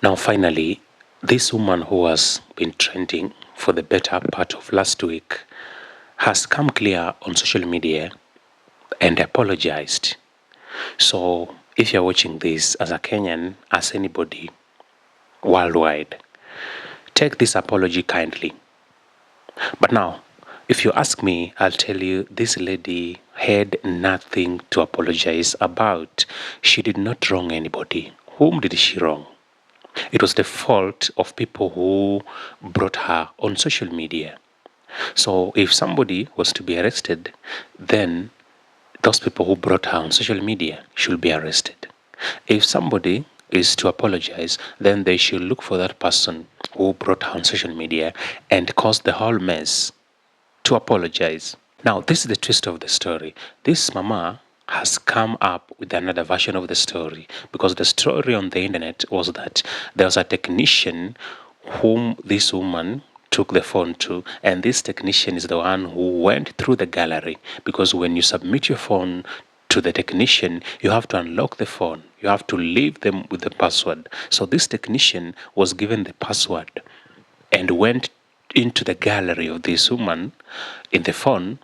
Now, finally, this woman who has been trending for the better part of last week has come clear on social media and apologized. So, if you're watching this as a Kenyan, as anybody worldwide, take this apology kindly. But now, if you ask me, I'll tell you this lady had nothing to apologize about. She did not wrong anybody. Whom did she wrong? It was the fault of people who brought her on social media. So if somebody was to be arrested, then those people who brought her on social media should be arrested. If somebody is to apologize, then they should look for that person who brought her on social media and caused the whole mess to apologize. Now, this is the twist of the story. This mama has come up with another version of the story because the story on the internet was that there was a technician whom this woman took the phone to, and this technician is the one who went through the gallery, because when you submit your phone to the technician, you have to unlock the phone. You have to leave them with the password. So this technician was given the password and went into the gallery of this woman in the phone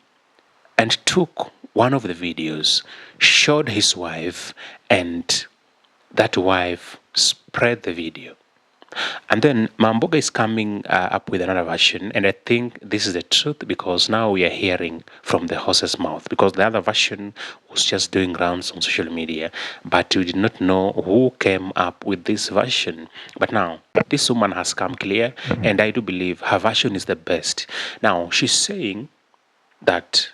and took one of the videos, showed his wife, and that wife spread the video. And then Mamboga is coming up with another version, and I think this is the truth because now we are hearing from the horse's mouth. Because the other version was just doing rounds on social media, but we did not know who came up with this version. But now this woman has come clear, and I do believe her version is the best. Now she's saying that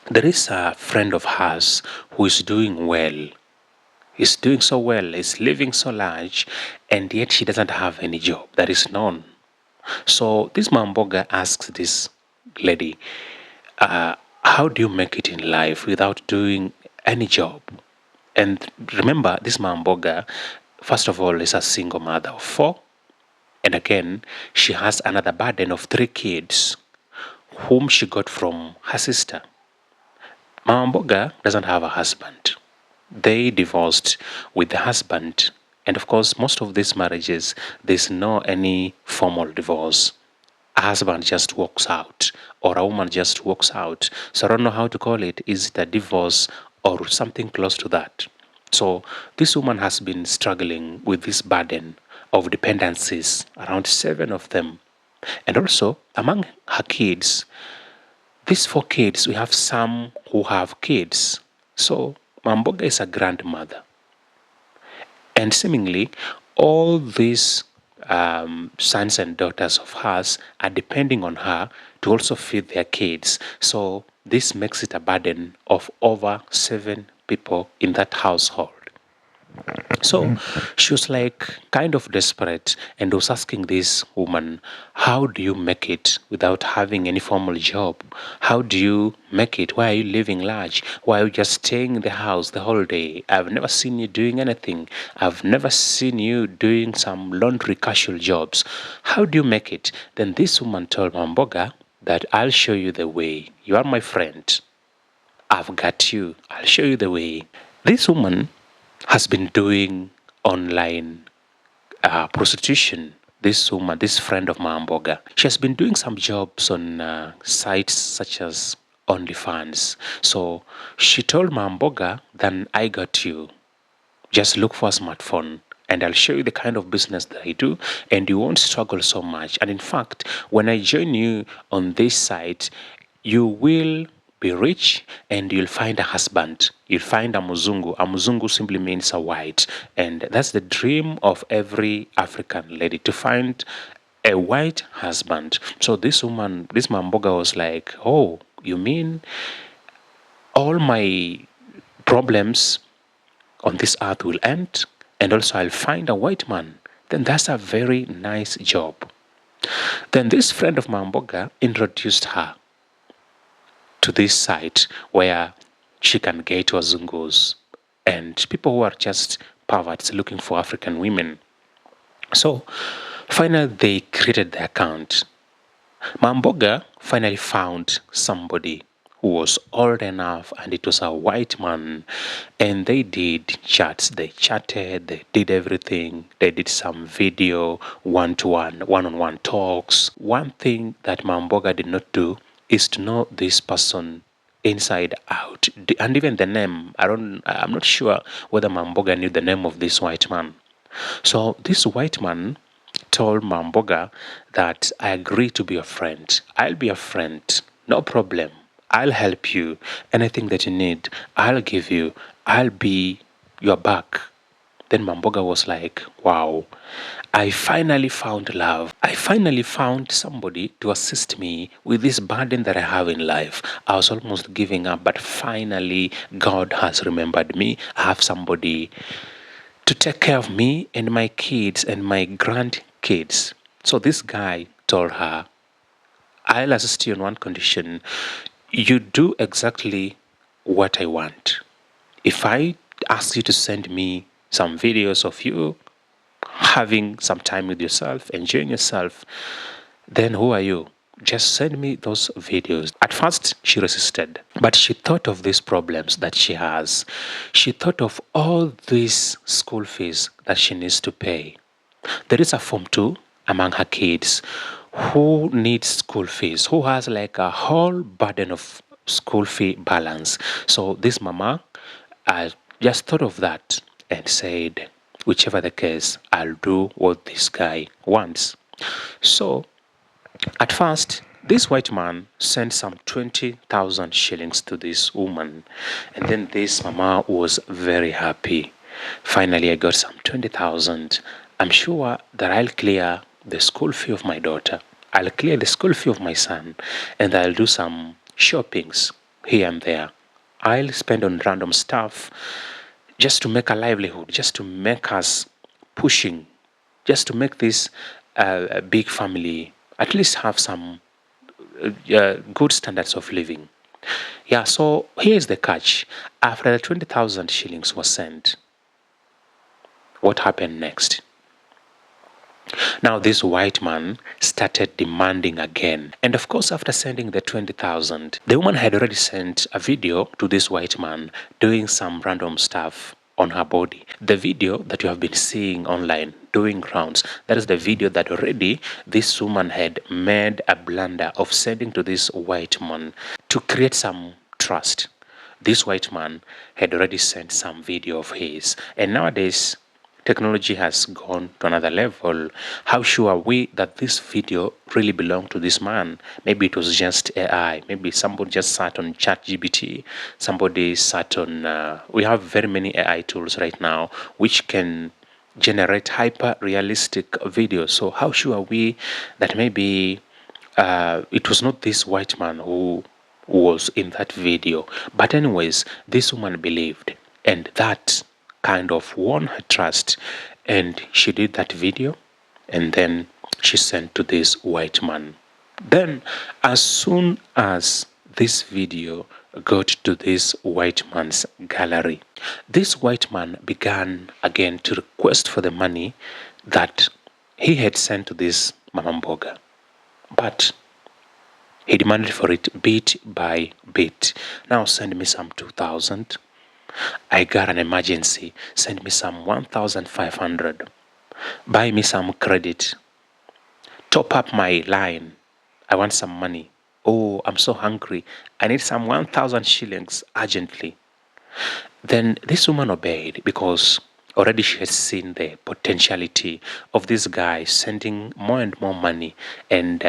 there is a friend of hers who is doing well. He's doing so well, he's living so large, and yet she doesn't have any job that is known. So this Mamboga asks this lady, how do you make it in life without doing any job? And remember, this Mamboga, first of all, is a single mother of 4. And again, she has another burden of 3 kids, whom she got from her sister. Mama Mboga doesn't have a husband. They divorced with the husband. And of course, most of these marriages, there's no any formal divorce. A husband just walks out, or a woman just walks out. So I don't know how to call it. Is it a divorce or something close to that? So this woman has been struggling with this burden of dependencies, around 7 of them. And also, among her kids, these 4 kids, we have some who have kids. So Mamboga is a grandmother. And seemingly, all these sons and daughters of hers are depending on her to also feed their kids. So this makes it a burden of over 7 people in that household. So she was like kind of desperate and was asking this woman, how do you make it without having any formal job? How do you make it? Why are you living large? Why are you just staying in the house the whole day? I've never seen you doing anything. I've never seen you doing some laundry casual jobs. How do you make it? Then this woman told Mamboga that I'll show you the way. You are my friend. I've got you. I'll show you the way. This woman has been doing online prostitution. This woman, this friend of Mamboga, she has been doing some jobs on sites such as OnlyFans. So she told Mamboga, then I got you. Just look for a smartphone and I'll show you the kind of business that I do, and you won't struggle so much. And in fact, when I join you on this site, you will be rich and you'll find a husband. You'll find a muzungu. A muzungu simply means a white. And that's the dream of every African lady, to find a white husband. So this woman, this Mamboga was like, oh, you mean all my problems on this earth will end, and also I'll find a white man? Then that's a very nice job. Then this friend of Mamboga introduced her to this site where she can get wazungus and people who are just perverts looking for African women. So finally they created the account. Mamboga finally found somebody who was old enough, and it was a white man. And they did chats. They chatted, they did everything. They did some video, one-to-one, one-on-one talks. One thing that Mboga did not do is to know this person inside out. And even the name, I'm not sure whether Mboga knew the name of this white man. So this white man told Mboga that I agree to be a friend. I'll be a friend. No problem. I'll help you. Anything that you need, I'll give you. I'll be your back. Then Mboga was like, wow, I finally found love. I finally found somebody to assist me with this burden that I have in life. I was almost giving up, but finally God has remembered me. I have somebody to take care of me and my kids and my grandkids. So this guy told her, I'll assist you on one condition. You do exactly what I want. If I ask you to send me some videos of you having some time with yourself, enjoying yourself, then who are you? Just send me those videos. At first, she resisted, but she thought of these problems that she has. She thought of all these school fees that she needs to pay. There is a form too among her kids who needs school fees, who has like a whole burden of school fee balance. So this mama just thought of that and said, whichever the case, I'll do what this guy wants. So at first, this white man sent some 20,000 shillings to this woman, and then this mama was very happy. Finally, I got some 20,000. I'm sure that I'll clear the school fee of my daughter. I'll clear the school fee of my son, and I'll do some shoppings here and there. I'll spend on random stuff just to make a livelihood, just to make us pushing, just to make this a big family at least have some good standards of living. Yeah, so here's the catch. After the 20,000 shillings was sent, what happened next? Now, this white man started demanding again. And of course, after sending the 20,000, the woman had already sent a video to this white man doing some random stuff on her body. The video that you have been seeing online doing rounds, that is the video that already this woman had made a blunder of sending to this white man to create some trust. This white man had already sent some video of his. And nowadays, technology has gone to another level. How sure are we that this video really belonged to this man? Maybe it was just AI. Maybe somebody just sat on ChatGPT. Somebody sat on. We have very many AI tools right now which can generate hyper realistic videos. So how sure are we that maybe it was not this white man who was in that video? But anyways, this woman believed, and that kind of won her trust, and she did that video, and then she sent to this white man. Then as soon as this video got to this white man's gallery, this white man began again to request for the money that he had sent to this Mama Mboga, but he demanded for it bit by bit. Now send me some 2,000. I got an emergency. Send me some 1,500. Buy me some credit. Top up my line. I want some money. Oh, I'm so hungry. I need some 1,000 shillings urgently. Then this woman obeyed because already she had seen the potentiality of this guy sending more and more money. And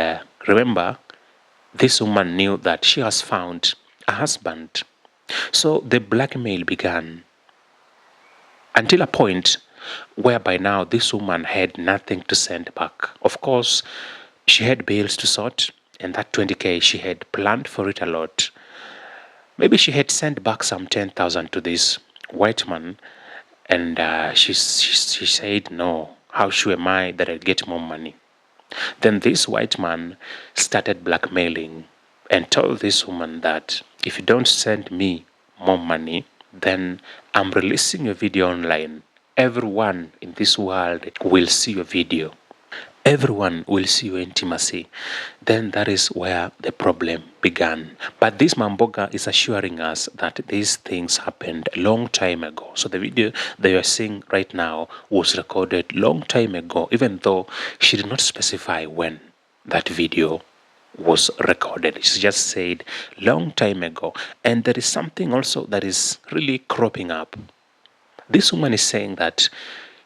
remember, this woman knew that she has found a husband. So the blackmail began until a point whereby now this woman had nothing to send back. Of course, she had bills to sort, and that 20K, she had planned for it a lot. Maybe she had sent back some 10,000 to this white man, and she said, no, how sure am I that I'll get more money? Then this white man started blackmailing and told this woman that if you don't send me more money, then I'm releasing a video online. Everyone in this world will see your video. everyone will see your intimacy, then that is where the problem began. But this Mamboga is assuring us that these things happened a long time ago. So the video that you are seeing right now was recorded long time ago, even though she did not specify when that video was recorded. She just said long time ago. And there is something also that is really cropping up. This woman is saying that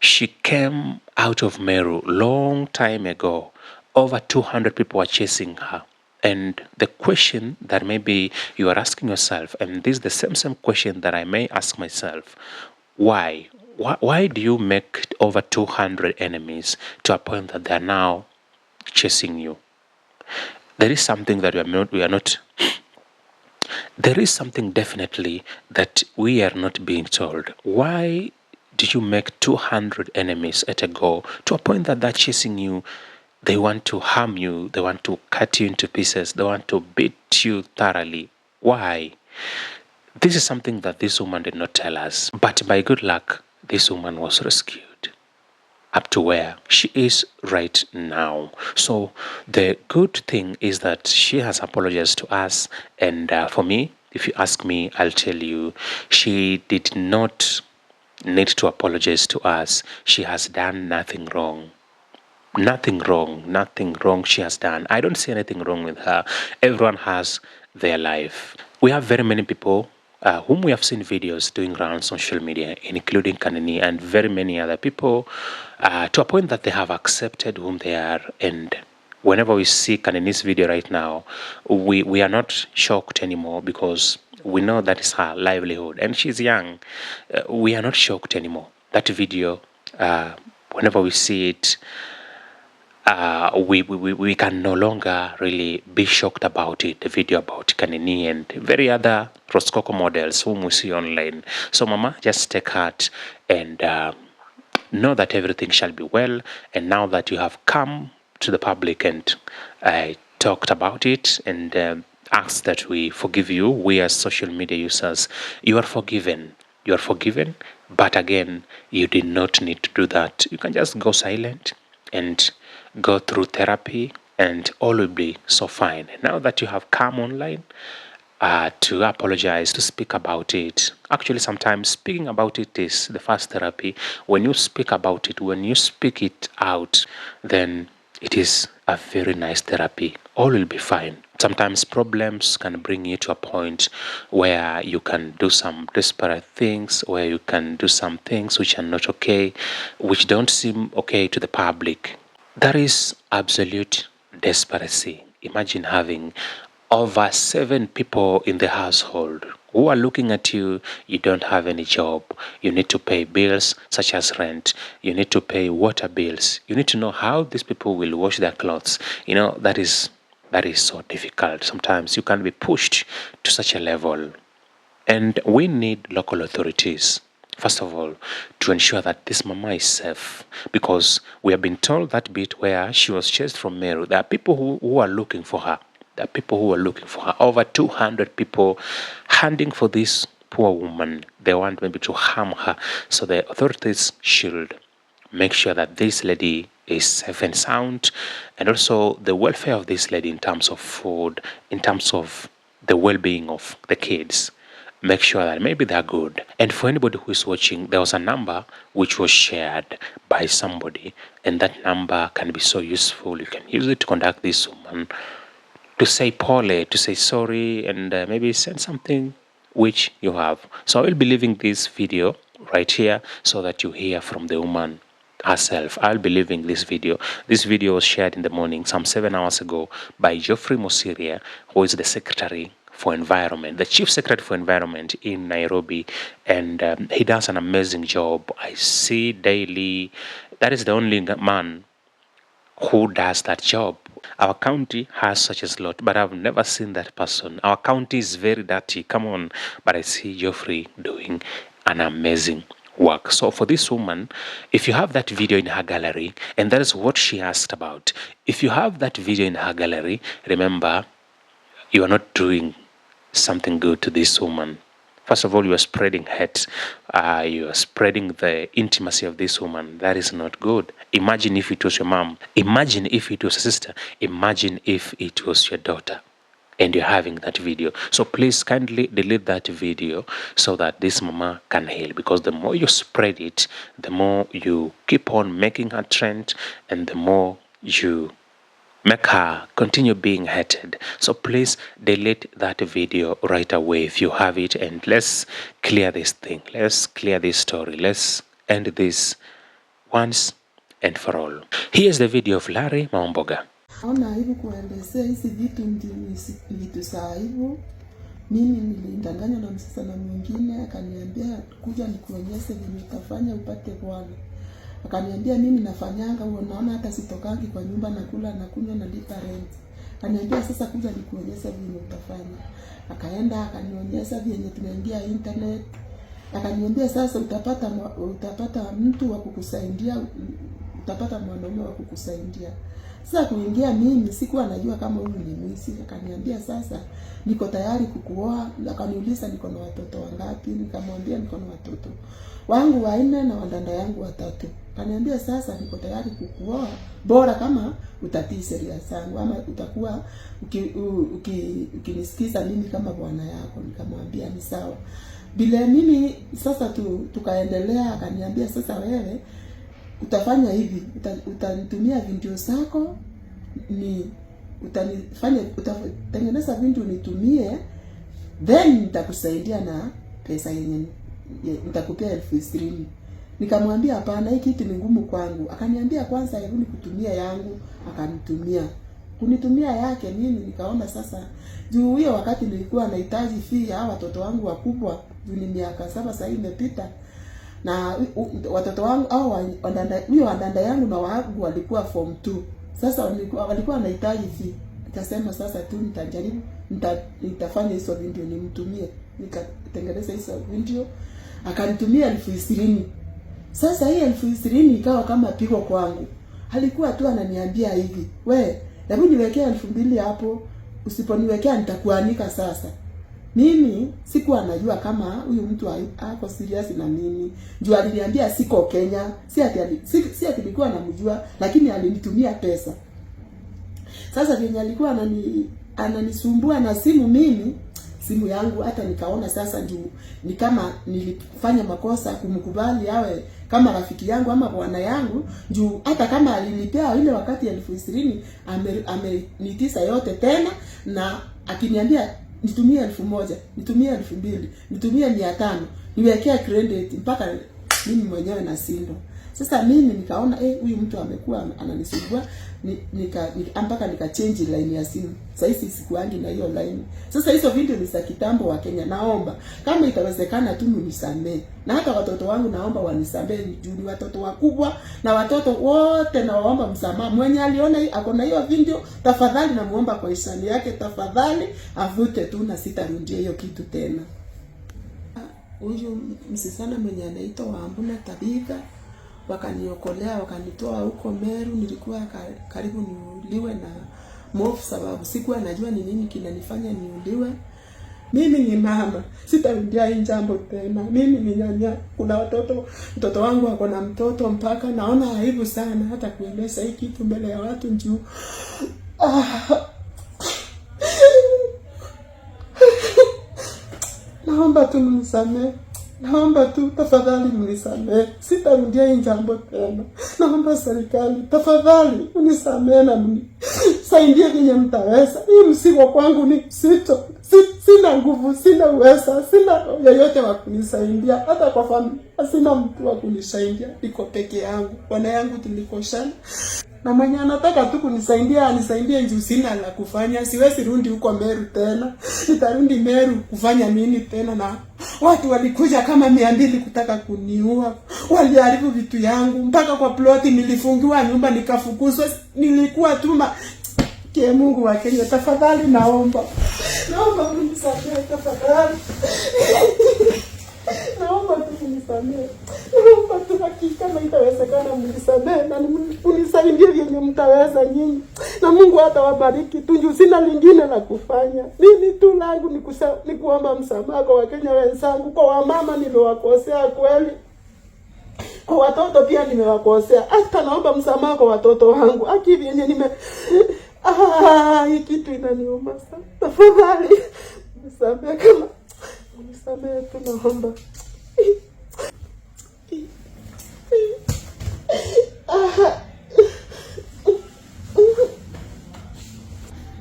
she came out of Meru long time ago. Over 200 people were chasing her. And the question that maybe you are asking yourself, and this is the same question that I may ask myself, why? Why do you make over 200 enemies to a point that they are now chasing you? There is something that we are not there is something definitely that we are not being told. Why did you make 200 enemies at a go to a point that they're chasing you? They want to harm you, they want to cut you into pieces, they want to beat you thoroughly. Why? This is something that this woman did not tell us, but by good luck, this woman was rescued up to where she is right now. So the good thing is that she has apologized to us, and for me, if you ask me, I'll tell you, she did not need to apologize to us. She has done nothing wrong. Nothing wrong she has done. I don't see anything wrong with her. Everyone has their life. We have very many people whom we have seen videos doing around social media, including Kanini and very many other people, to a point that they have accepted whom they are. And whenever we see Kanini's video right now, we are not shocked anymore because we know that is her livelihood. And she's young. We are not shocked anymore. That video, whenever we see it, we can no longer really be shocked about it. The video about Kanini and very other Roscoco models whom we see online. So Mama, just take heart and know that everything shall be well. And now that you have come to the public and talked about it and asked that we forgive you, we as social media users, you are forgiven. You are forgiven, but again, you did not need to do that. You can just go silent and go through therapy and all will be so fine. Now that you have come online to apologize, to speak about it, actually sometimes speaking about it is the first therapy. When you speak about it, when you speak it out, then it is a very nice therapy. All will be fine. Sometimes problems can bring you to a point where you can do some desperate things, where you can do some things which are not okay, which don't seem okay to the public. That is absolute desperation. Imagine having over 7 people in the household who are looking at you. You don't have any job. You need to pay bills such as rent. You need to pay water bills. You need to know how these people will wash their clothes. You know, that is so difficult. Sometimes you can be pushed to such a level. And we need local authorities, first of all, to ensure that this mama is safe. Because we have been told that bit where she was chased from Meru, there are people who are looking for her. There are people who are looking for her. Over 200 people hunting for this poor woman. They want maybe to harm her. So the authorities should make sure that this lady is safe and sound, and also the welfare of this lady in terms of food, in terms of the well-being of the kids. Make sure that maybe they're good. And for anybody who is watching, there was a number which was shared by somebody, and that number can be so useful. You can use it to contact this woman, to say pole, to say sorry, and maybe send something which you have. So I will be leaving this video right here so that you hear from the woman herself. I'll be leaving this video. This video was shared in the morning, some 7 hours ago, by Geoffrey Mosiria, who is the Secretary for Environment, the Chief Secretary for Environment in Nairobi, and he does an amazing job. I see daily. That is the only man who does that job. Our county has such a slot, but I've never seen that person. Our county is very dirty, come on. But I see Geoffrey doing an amazing work. So for this woman, if you have that video in her gallery, and that is what she asked about, if you have that video in her gallery, remember, you are not doing something good to this woman. First of all, you are spreading hate. You are spreading the intimacy of this woman. That is not good. Imagine if it was your mom. Imagine if it was a sister. Imagine if it was your daughter. And you're having that video. So please kindly delete that video so that this mama can heal. Because the more you spread it, the more you keep on making her trend, and the more you make her continue being hated. So please delete that video right away if you have it, and let's clear this thing. Let's clear this story. Let's end this once and for all. Here's the video of Laare Mama Mboga. Naona aibu kuelezea hizi vitu, vitu za aibu. Mimi nilidanganywa na msichana mwingine, akaniambia kuja nikuonyeshe vile utafanya upate bwana. Akaniambia mimi nafanyanga, unaona hata sitokangi kwa nyumba, nakula na kunywa na lipa rent. Akaniambia sasa kuja nikuonyeshe vile utafanya. Akaenda akanionyesha vile tunaingia internet. Akaniambia sasa utapata mtu wa kukusaidia, utapata mwanaume wa kukusaidia. Sasa kuingia mimi sikuwa najua kama huyu ni mwizi. Akaniambia sasa niko tayari kukuoa. Akaniuliza niko na watoto wangapi? Nikamwambia niko na watoto wangu 4 na wadada yangu 3. Akaniambia sasa niko tayari kukuoa, bora kama utatii sheria zangu ama utakuwa ukinisikiza mimi kama bwana yako. Nikamwambia ni sawa. Bila mimi sasa tukaendelea. Akaniambia sasa wewe utafanya hivi, utanitumia video zako, utatengeneza video nitumie, then nitakusaidia na pesa yenye nitakupea 20,000. Nikamwambia hapana, hii kitu ni ngumu kwangu. Akaniambia kwanza hebu nikutumia yangu. Akanitumia. Kunitumia yake mimi nikaona sasa juu hiyo wakati nilikuwa nahitaji fee ya watoto wangu wakubwa, juu ni miaka 7 sasa imepita. Na watoto wangu au wadada yangu na wangu walikuwa form 2. Sasa walikuwa wanahitaji fee. Nikasema sasa tu nitajaribu, nitafanya hizo video nimtumie. Nikatengeneza hizo video. Akanitumia 20,000. Sasa hii 20,000 ikawa kama pigo kwangu. Alikuwa tu ananiambia hivi, "We, hebu niwekea 2,000 hapo. Usiponiwekea nitakuanika sasa." Mimi sikuwa najua kama huyu mtu ako serious na mimi. Juu aliniambia siko Kenya, si ati nilikuwa namjua, lakini alinitumia pesa. Sasa vyenye alikuwa ananisumbua na simu yangu, hata nikaona sasa juu ni kama nilifanya makosa kumkubali awe kama rafiki yangu ama bwana yangu, juu hata kama alinipea ile wakati ya 20,000 amenitisa yote tena, na akiniambia nitumie 1,000, nitumie 2,000, nitumie 500, niwekea credit mpaka mimi mwenyewe na sindo. Sasa mimi nikaona huyu mtu amekuwa ananisumbua, mpaka nika change line ya simu. Sasa hizi sikuangi na hiyo line. Sasa hizo video ni za kitambo wa Kenya. Naomba kama itawezekana tu mnisamee. Na hata watoto wangu naomba wanisamee, juu ni watoto wakubwa, na watoto wote naomba msamaha. Mwenye aliona ako na hiyo video, tafadhali namuomba kwa hisani yake, tafadhali avute tu na sitarudia hiyo kitu tena. Huyu msisana mwenye anaitwa Wambuna Tabika wakaniokolea, wakanitoa huko Meru. Nilikuwa karibu niuliwe na mofu, sababu sikuwa najua ni nini kinanifanya niuliwe. Mimi ni mama, sitarudia hii jambo tena. Mimi ni nyanya, kuna mtoto wangu ako na mtoto, mpaka naona aibu sana hata kueleza hii kitu mbele ya watu juu. Naomba tu mnisamee. Naomba tu tafadhali mnisamee. Sitarudia hii jambo tena. Naomba serikali tafadhali mnisamee na mnisaidie vyenye mtaweza. Hii msigo kwangu ni sito. Sina nguvu, sina uwezo, sina yeyote wa kunisaidia. Hata kwa familia sina mtu wa kunisaidia. Niko peke yangu. Bwana yangu tulikoshana. Na mwenye anataka tu kunisaidia anisaidie juu sina la kufanya. Siwezi rudi huko Meru tena. Nitarudi Meru kufanya nini tena? Na watu walikuja kama 200 kutaka kuniua. Waliharibu vitu yangu. Mpaka kwa ploti nilifungiwa nyumba nikafukuzwa. Nilikuwa tuma ke Mungu wa Kenya, tafadhali naomba. Naomba mnisaidie tafadhali. Naomba tu mnisaidie. Naomba tu hakika kama itawezekana mnisaidie na mnisaidie vyenye ndio mtaweza nyinyi. Na Mungu atawabariki tu, juu sina lingine la kufanya. Mimi tu langu ni kuomba msamaha kwa Wakenya wenzangu, kwa wamama nimewakosea kweli. Kwa watoto pia nimewakosea. Hata naomba msamaha kwa watoto wangu. Akili yenye hii kitu inaniuma sana. Tafadhali nisamehe, kama nisamehe tu, naomba.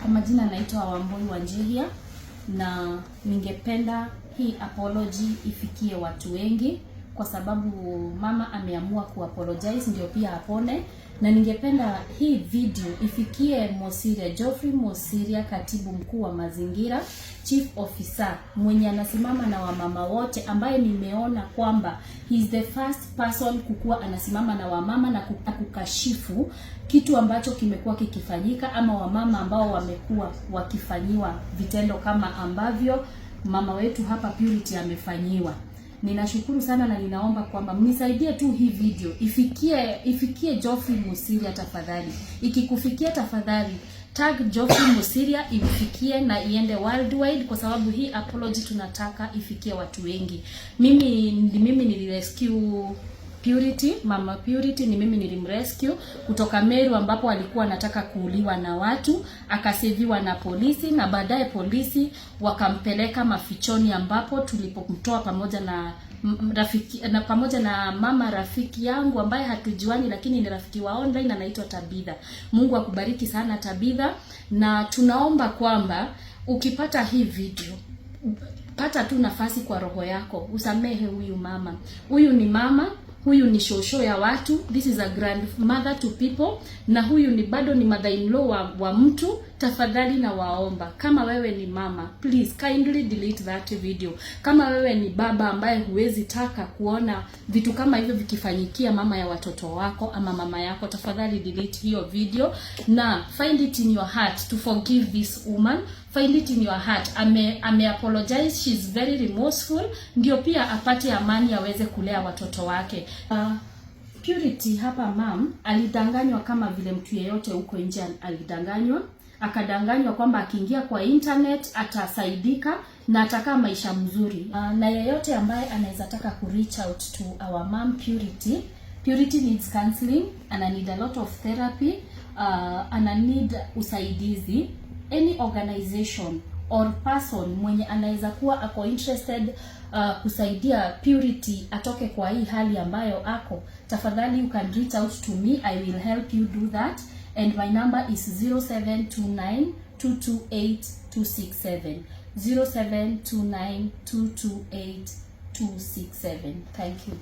Kwa majina naitwa Wamboi Wanjihia, na ningependa hii apology ifikie watu wengi, kwa sababu mama ameamua kuapologize ndio pia apone. Na ningependa hii video ifikie Mosiria, Geoffrey Mosiria, katibu mkuu wa mazingira, chief officer, mwenye anasimama na wamama wote, ambaye nimeona kwamba he is the first person kukuwa anasimama na wamama na kukashifu kitu ambacho kimekuwa kikifanyika, ama wamama ambao wamekuwa wakifanyiwa vitendo kama ambavyo mama wetu hapa Purity amefanyiwa. Ninashukuru sana na ninaomba kwamba mnisaidie tu hii video ifikie Geoffrey Mosiria tafadhali. Ikikufikia tafadhali tag Geoffrey Mosiria ifikie na iende worldwide, kwa sababu hii apology tunataka ifikie watu wengi. Mimi nilirescue Purity, mama Purity ni mimi nilimrescue kutoka Meru, ambapo alikuwa anataka kuuliwa na watu, akaseviwa na polisi, na baadaye polisi wakampeleka mafichoni, ambapo tulipomtoa pamoja na mama rafiki yangu ambaye hatujuani, lakini ni rafiki wa online, anaitwa Tabitha. Mungu akubariki sana Tabitha, na tunaomba kwamba ukipata hii video, pata tu nafasi kwa roho yako, usamehe huyu mama. Huyu ni mama, huyu ni shosho ya watu, this is a grandmother to people, na huyu ni bado ni mother-in-law wa mtu. Tafadhali na waomba, kama wewe ni mama, please kindly delete that video. Kama wewe ni baba ambaye huwezi taka kuona vitu kama hivyo vikifanyikia mama ya watoto wako ama mama yako, tafadhali delete hiyo video, na find it in your heart to forgive this woman. Find it in your heart. Ame apologize, she's very remorseful, ndio pia apate amani aweze kulea watoto wake. Purity hapa mom alidanganywa kama vile mtu yeyote huko nje alidanganywa. Akadanganywa kwamba akiingia kwa internet atasaidika na atakaa maisha mzuri. Na yeyote ambaye anaweza taka ku reach out to our mom Purity needs counseling, ana need a lot of therapy, ana need usaidizi. Any organization or person mwenye anaweza kuwa ako interested kusaidia Purity atoke kwa hii hali ambayo ako, tafadhali you can reach out to me, I will help you do that. And my number is 0729228267. 0729228267. Thank you.